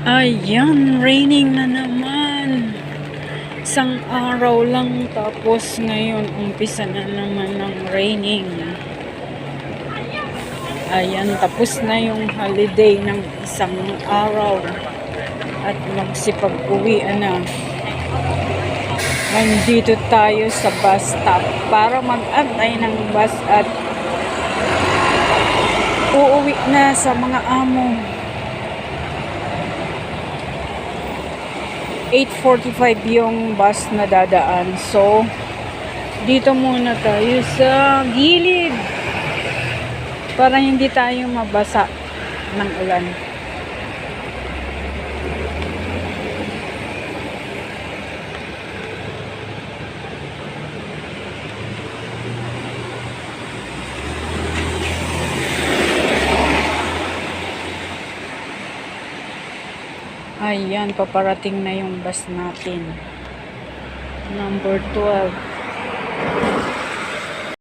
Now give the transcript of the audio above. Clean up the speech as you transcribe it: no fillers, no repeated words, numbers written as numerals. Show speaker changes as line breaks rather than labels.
Ayan, raining na naman. Isang araw lang tapos ngayon umpisa na naman ng raining. Ayan, tapos na yung holiday ng isang araw at magsipag-uwian na. Nandito tayo sa bus stop para mag-antay ng bus at uuwi na sa mga amo. 8:45 yung bus na dadaan. So, dito muna tayo sa gilid para hindi tayo mabasa ng ulan. Ayan, paparating na yung bus natin. Number 12.